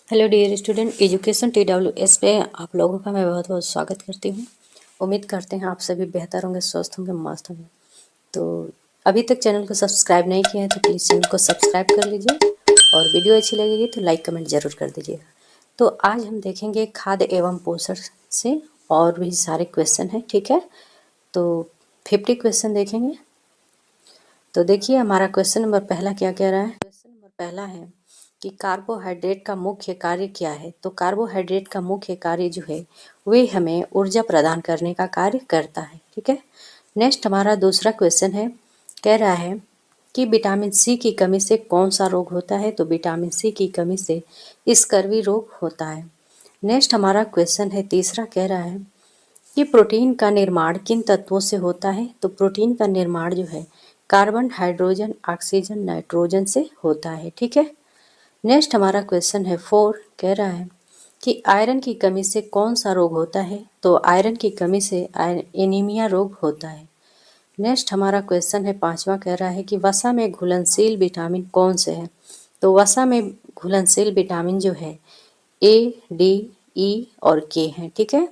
Hello dear student, education TWS पे आप लोगों का मैं बहुत बहुत स्वागत करती हूँ। उम्मीद करते हैं आप सभी बेहतर होंगे, स्वस्थ होंगे, मस्त होंगे। तो अभी तक चैनल को सब्सक्राइब नहीं किया है तो प्लीज़ चैनल को सब्सक्राइब कर लीजिए और वीडियो अच्छी लगेगी तो लाइक कमेंट ज़रूर कर दीजिएगा। तो आज हम देखेंगे खाद्य एवं पोषण से और भी सारे क्वेश्चन हैं, ठीक है। तो 50 क्वेश्चन देखेंगे। तो देखिए हमारा क्वेश्चन नंबर पहला क्या कह रहा है। क्वेश्चन नंबर पहला है कि कार्बोहाइड्रेट का मुख्य कार्य क्या है। तो कार्बोहाइड्रेट का मुख्य कार्य जो है वे हमें ऊर्जा प्रदान करने का कार्य करता है, ठीक है। नेक्स्ट हमारा दूसरा क्वेश्चन है, कह रहा है कि विटामिन सी की कमी से कौन सा रोग होता है। तो विटामिन सी की कमी से स्कर्वी रोग होता है। नेक्स्ट हमारा क्वेश्चन है तीसरा, कह रहा है कि प्रोटीन का निर्माण किन तत्वों से होता है। तो प्रोटीन का निर्माण जो है कार्बन, हाइड्रोजन, ऑक्सीजन, नाइट्रोजन से होता है, ठीक है। नेक्स्ट हमारा क्वेश्चन है 4, कह रहा है कि आयरन की कमी से कौन सा रोग होता है। तो आयरन की कमी से एनीमिया रोग होता है। नेक्स्ट हमारा क्वेश्चन है पांचवा, कह रहा है कि वसा में घुलनशील विटामिन कौन से हैं। तो वसा में घुलनशील विटामिन जो है A, D, E और K हैं, ठीक है।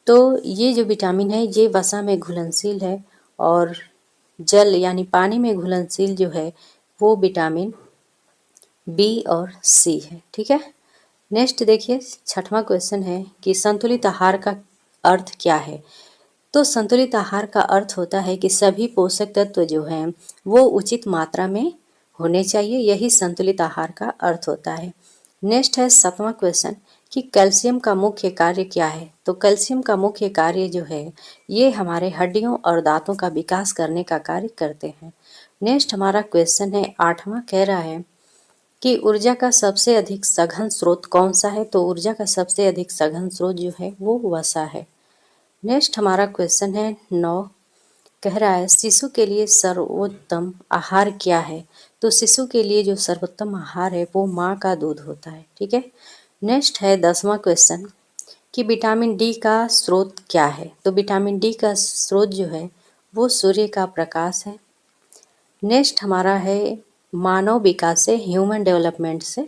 तो ये जो विटामिन है ये वसा में घुलनशील है और जल यानी पानी में घुलनशील जो है वो विटामिन B और C है, ठीक है। नेक्स्ट देखिए छठवां क्वेश्चन है कि संतुलित आहार का अर्थ क्या है। तो संतुलित आहार का अर्थ होता है कि सभी पोषक तत्व जो हैं वो उचित मात्रा में होने चाहिए, यही संतुलित आहार का अर्थ होता है। नेक्स्ट है सातवां क्वेश्चन कि कैल्शियम का मुख्य कार्य क्या है। तो कैल्शियम का मुख्य कार्य जो है ये हमारे हड्डियों और दांतों का विकास करने का कार्य करते हैं। नेक्स्ट हमारा क्वेश्चन है आठवां, कह रहा है कि ऊर्जा का सबसे अधिक सघन स्रोत कौन सा है। तो ऊर्जा का सबसे अधिक सघन स्रोत जो है वो वसा है। नेक्स्ट हमारा क्वेश्चन है 9, कह रहा है शिशु के लिए सर्वोत्तम आहार क्या है। तो शिशु के लिए जो सर्वोत्तम आहार है वो माँ का दूध होता है, ठीक है। नेक्स्ट है 10वां क्वेश्चन कि विटामिन डी का स्रोत क्या है। तो विटामिन डी का स्रोत जो है वो सूर्य का प्रकाश है। नेक्स्ट हमारा है मानव विकास से, ह्यूमन डेवलपमेंट से।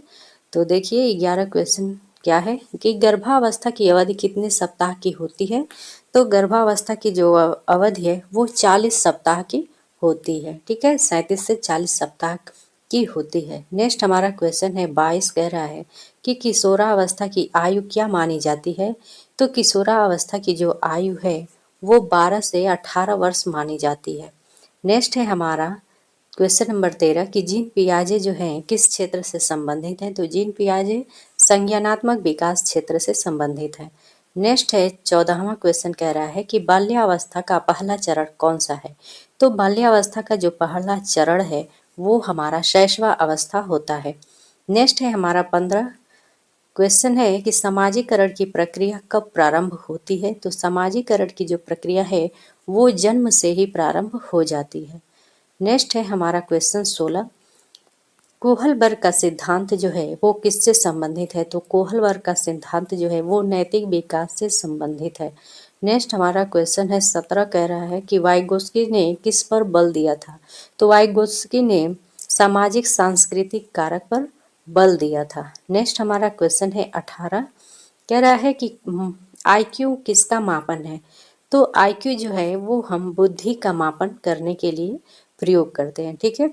तो देखिए 11 क्वेश्चन क्या है कि गर्भावस्था की अवधि कितने सप्ताह की होती है। तो गर्भावस्था की जो अवधि है वो 40 सप्ताह की होती है, ठीक है। 37 से 40 सप्ताह की होती है। नेक्स्ट हमारा क्वेश्चन है 22, कह रहा है कि किशोरावस्था की आयु क्या मानी जाती है। तो किशोरावस्था की जो आयु है वो 12 से 18 वर्ष मानी जाती है। नेक्स्ट है हमारा क्वेश्चन नंबर 13 कि जीन पियाजे जो हैं किस क्षेत्र से संबंधित हैं। तो जीन पियाजे संज्ञानात्मक विकास क्षेत्र से संबंधित है। नेक्स्ट है 14वां क्वेश्चन, कह रहा है कि बाल्यावस्था का पहला चरण कौन सा है। तो बाल्यावस्था का जो पहला चरण है वो हमारा शैशवा अवस्था होता है। नेक्स्ट है हमारा 15 क्वेश्चन है कि समाजीकरण की प्रक्रिया कब प्रारंभ होती है। तो समाजीकरण की जो प्रक्रिया है वो जन्म से ही प्रारंभ हो जाती है। नेक्स्ट है हमारा क्वेश्चन 16, कोहलबर्ग का सिद्धांत जो है वो किससे संबंधित है। तो कोहलबर्ग का सिद्धांत जो है वो नैतिक विकास से संबंधित है। नेक्स्ट हमारा क्वेश्चन है 17, कह रहा है कि वाइगोत्स्की ने किस पर बल दिया था। तो वाइगोत्स्की ने सामाजिक सांस्कृतिक कारक पर बल दिया था। नेक्स्ट हमारा क्वेश्चन है 18, कह रहा है कि IQ किसका मापन है। तो IQ जो है वो हम बुद्धि का मापन करने के लिए प्रयोग करते हैं, ठीक है।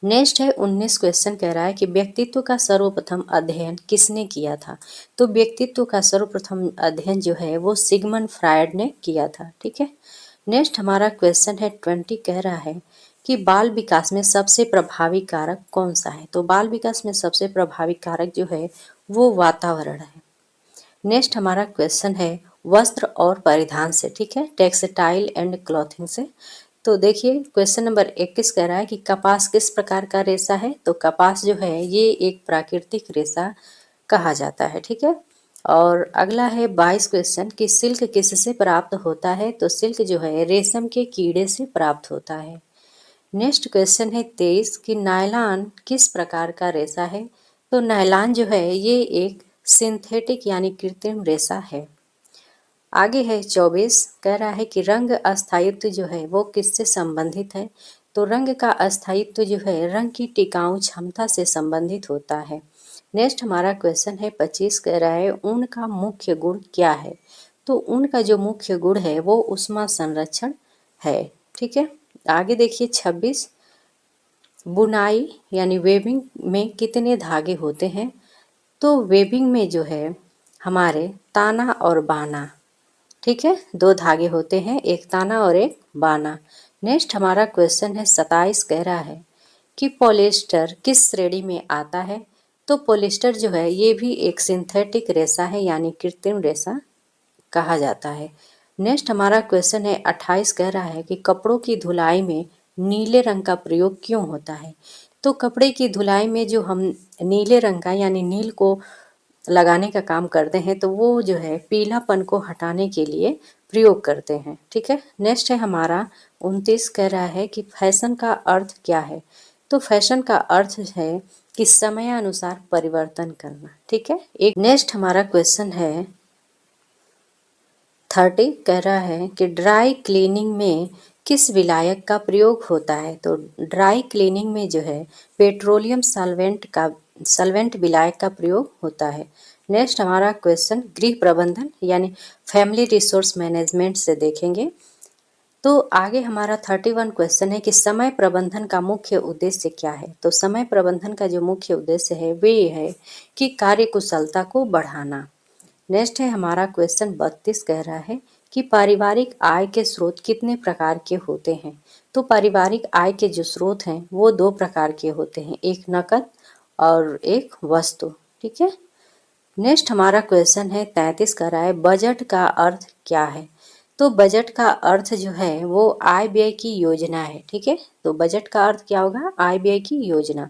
नेक्स्ट है 19 क्वेश्चन, कह रहा है कि व्यक्तित्व का सर्वप्रथम अध्ययन किसने किया था। तो व्यक्तित्व का सर्वप्रथम अध्ययन जो है वो सिगमंड फ्रायड ने किया था, ठीक है। नेक्स्ट हमारा क्वेश्चन है 20, कह रहा है कि बाल विकास में सबसे प्रभावी कारक कौन सा है। तो बाल विकास में सबसे प्रभावी कारक जो है वो वातावरण है। नेक्स्ट हमारा क्वेश्चन है वस्त्र और परिधान से, ठीक है, टेक्सटाइल एंड क्लॉथिंग से। तो देखिए क्वेश्चन नंबर 21 कह रहा है कि कपास किस प्रकार का रेशा है। तो कपास जो है ये एक प्राकृतिक रेशा कहा जाता है, ठीक है। और अगला है 22 क्वेश्चन कि सिल्क किससे प्राप्त होता है। तो सिल्क जो है रेशम के कीड़े से प्राप्त होता है। नेक्स्ट क्वेश्चन है 23 कि नायलॉन किस प्रकार का रेशा है। तो नायलॉन जो है ये एक सिंथेटिक यानी कृत्रिम रेशा है। आगे है 24, कह रहा है कि रंग अस्थायित्व जो है वो किससे संबंधित है। तो रंग का अस्थायित्व जो है रंग की टिकाऊ क्षमता से संबंधित होता है। नेक्स्ट हमारा क्वेश्चन है 25 कह रहा है ऊन का मुख्य गुण क्या है। तो ऊन का जो मुख्य गुण है वो ऊष्मा संरक्षण है। ठीक है, आगे देखिए 26, बुनाई यानी वेविंग में कितने धागे होते हैं। तो वेविंग में जो है हमारे ताना और बाना, ठीक है, दो धागे होते हैं, एक ताना और एक बाना। नेक्स्ट हमारा क्वेश्चन है 27 कह रहा है कि पॉलिएस्टर किस श्रेणी में आता है। तो पॉलिएस्टर जो है ये भी एक सिंथेटिक रेशा है यानी कृत्रिम रेशा कहा जाता है। नेक्स्ट हमारा क्वेश्चन है 28 कह रहा है कि कपड़ों की धुलाई में नीले रंग का प्रयोग क्यों होता है। तो कपड़े की धुलाई में जो हम नीले रंग का यानी नील को लगाने का काम करते हैं तो वो जो है पीलापन को हटाने के लिए प्रयोग करते हैं। ठीक है, नेक्स्ट है हमारा 29 कह रहा है कि फैशन का अर्थ क्या है। तो फैशन का अर्थ है कि समयानुसार परिवर्तन करना। ठीक है, एक नेक्स्ट हमारा क्वेश्चन है 30 कह रहा है कि ड्राई क्लीनिंग में किस विलायक का प्रयोग होता है। तो ड्राई क्लीनिंग में जो है पेट्रोलियम सॉल्वेंट विलायक का प्रयोग होता है। नेक्स्ट हमारा क्वेश्चन गृह प्रबंधन यानी फैमिली रिसोर्स मैनेजमेंट से देखेंगे। तो आगे हमारा 31 क्वेश्चन है कि समय प्रबंधन का मुख्य उद्देश्य क्या है। तो समय प्रबंधन का जो मुख्य उद्देश्य है वे है कि कार्य कुशलता को बढ़ाना। नेक्स्ट है हमारा क्वेश्चन 32 कह रहा है कि पारिवारिक आय के स्रोत कितने प्रकार के होते हैं। तो पारिवारिक आय के जो स्रोत हैं वो दो प्रकार के होते हैं, एक नकद और एक वस्तु। ठीक है, नेक्स्ट हमारा क्वेश्चन है 33 कह रहा है बजट का अर्थ क्या है। तो बजट का अर्थ जो है वो आय व्यय की योजना है। ठीक है, तो बजट का अर्थ क्या होगा, आय व्यय की योजना।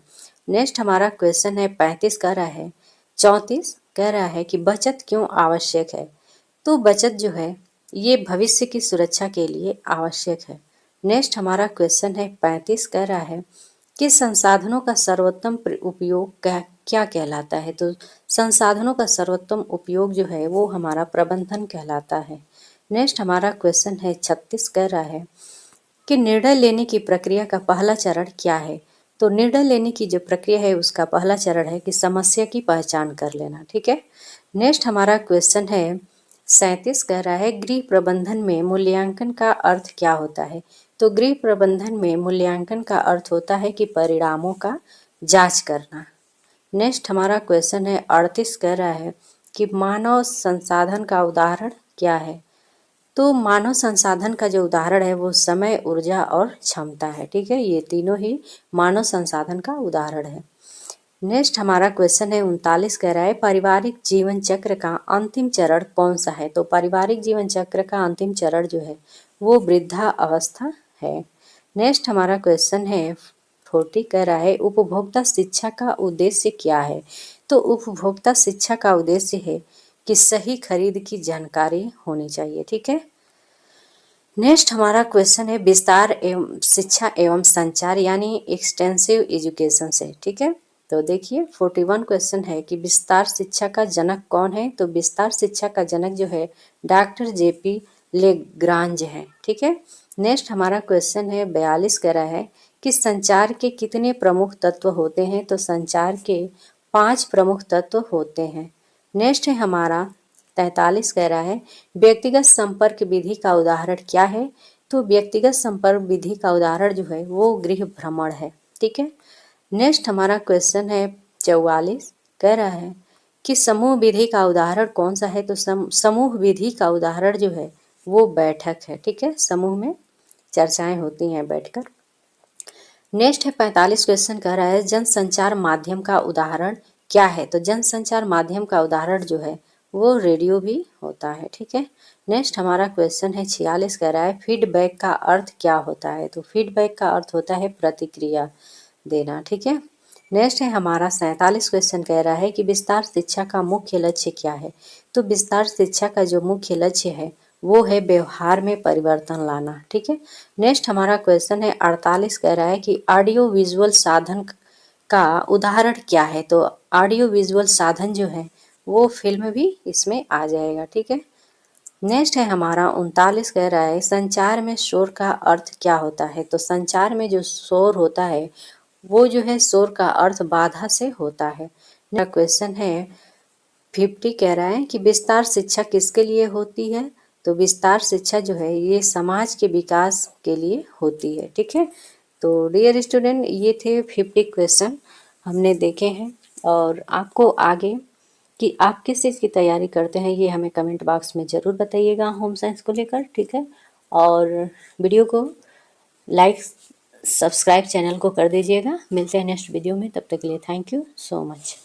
नेक्स्ट हमारा क्वेश्चन है 35 कह रहा है 34 कह रहा है कि बचत क्यों आवश्यक है। तो बचत जो है ये भविष्य की सुरक्षा के लिए आवश्यक है। नेक्स्ट हमारा क्वेश्चन है 35 कह रहा है कि संसाधनों का सर्वोत्तम उपयोग क्या कहलाता है। तो संसाधनों का सर्वोत्तम उपयोग जो है वो हमारा प्रबंधन कहलाता है। नेक्स्ट हमारा क्वेश्चन है 36 कह रहा है कि निर्णय लेने की प्रक्रिया का पहला चरण क्या है। तो निर्णय लेने की जो प्रक्रिया है उसका पहला चरण है कि समस्या की पहचान कर लेना। ठीक है, नेक्स्ट हमारा क्वेश्चन है 37 कह रहा है गृह प्रबंधन में मूल्यांकन का अर्थ क्या होता है। तो गृह प्रबंधन में मूल्यांकन का अर्थ होता है कि परिणामों का जांच करना। नेक्स्ट हमारा क्वेश्चन है 38 कह रहा है कि मानव संसाधन का उदाहरण क्या है। तो मानव संसाधन का जो उदाहरण है वो समय, ऊर्जा और क्षमता है। ठीक है, ये तीनों ही मानव संसाधन का उदाहरण है। नेक्स्ट हमारा क्वेश्चन है 39 कह रहा है पारिवारिक जीवन चक्र का अंतिम चरण कौन सा है। तो पारिवारिक जीवन चक्र का अंतिम चरण जो है वो वृद्धा अवस्था है। नेक्स्ट हमारा क्वेश्चन है 40 कह रहा है उपभोक्ता शिक्षा का उद्देश्य क्या है। तो उपभोक्ता शिक्षा का उद्देश्य है कि सही खरीद की जानकारी होनी चाहिए। ठीक है, नेक्स्ट हमारा क्वेश्चन है विस्तार एवं शिक्षा एवं संचार यानी एक्सटेंसिव एजुकेशन से। ठीक है, तो देखिए 41 क्वेश्चन है कि विस्तार शिक्षा का जनक कौन है। तो विस्तार शिक्षा का जनक जो है डॉक्टर जेपी लेग्रांज है। ठीक है, नेक्स्ट हमारा क्वेश्चन है 42 कह रहा है कि संचार के कितने प्रमुख तत्व होते हैं। तो संचार के 5 प्रमुख तत्व होते हैं। नेक्स्ट है हमारा 43 कह रहा है व्यक्तिगत संपर्क विधि का उदाहरण क्या है। तो व्यक्तिगत संपर्क विधि का उदाहरण जो है वो गृह भ्रमण है। ठीक है, नेक्स्ट हमारा क्वेश्चन है 44 कह रहा है कि समूह विधि का उदाहरण कौन सा है। तो समूह विधि का उदाहरण जो है वो बैठक है। ठीक है, समूह में चर्चाएं होती हैं बैठकर। नेक्स्ट है 45 क्वेश्चन कह रहा है जनसंचार माध्यम का उदाहरण क्या है। तो जनसंचार माध्यम का उदाहरण जो है वो रेडियो भी होता है। ठीक है, नेक्स्ट हमारा क्वेश्चन है 46 कह रहा है फीडबैक का अर्थ क्या होता है। तो फीडबैक का अर्थ होता है प्रतिक्रिया देना। ठीक है, नेक्स्ट है हमारा 47 क्वेश्चन कह रहा है कि विस्तार शिक्षा का मुख्य लक्ष्य क्या है। तो विस्तार शिक्षा का जो मुख्य लक्ष्य है वो है व्यवहार में परिवर्तन लाना। ठीक है, नेक्स्ट हमारा क्वेश्चन है 48 कह रहा है कि ऑडियो विजुअल साधन का उदाहरण क्या है। तो ऑडियो विजुअल साधन जो है वो फिल्म भी इसमें आ जाएगा। ठीक है, नेक्स्ट है हमारा 39 कह रहा है संचार में शोर का अर्थ क्या होता है। तो संचार में जो शोर होता है वो जो है शोर का अर्थ बाधा से होता है। मेरा क्वेश्चन है 50 कह रहा है कि विस्तार शिक्षा किसके लिए होती है। तो विस्तार शिक्षा जो है ये समाज के विकास के लिए होती है। ठीक है, तो डियर स्टूडेंट ये थे 50 क्वेश्चन हमने देखे हैं। और आपको आगे कि आप किस चीज़ की तैयारी करते हैं ये हमें कमेंट बॉक्स में ज़रूर बताइएगा होम साइंस को लेकर। ठीक है, और वीडियो को लाइक सब्सक्राइब चैनल को कर दीजिएगा। मिलते हैं नेक्स्ट वीडियो में, तब तक के लिए थैंक यू सो मच।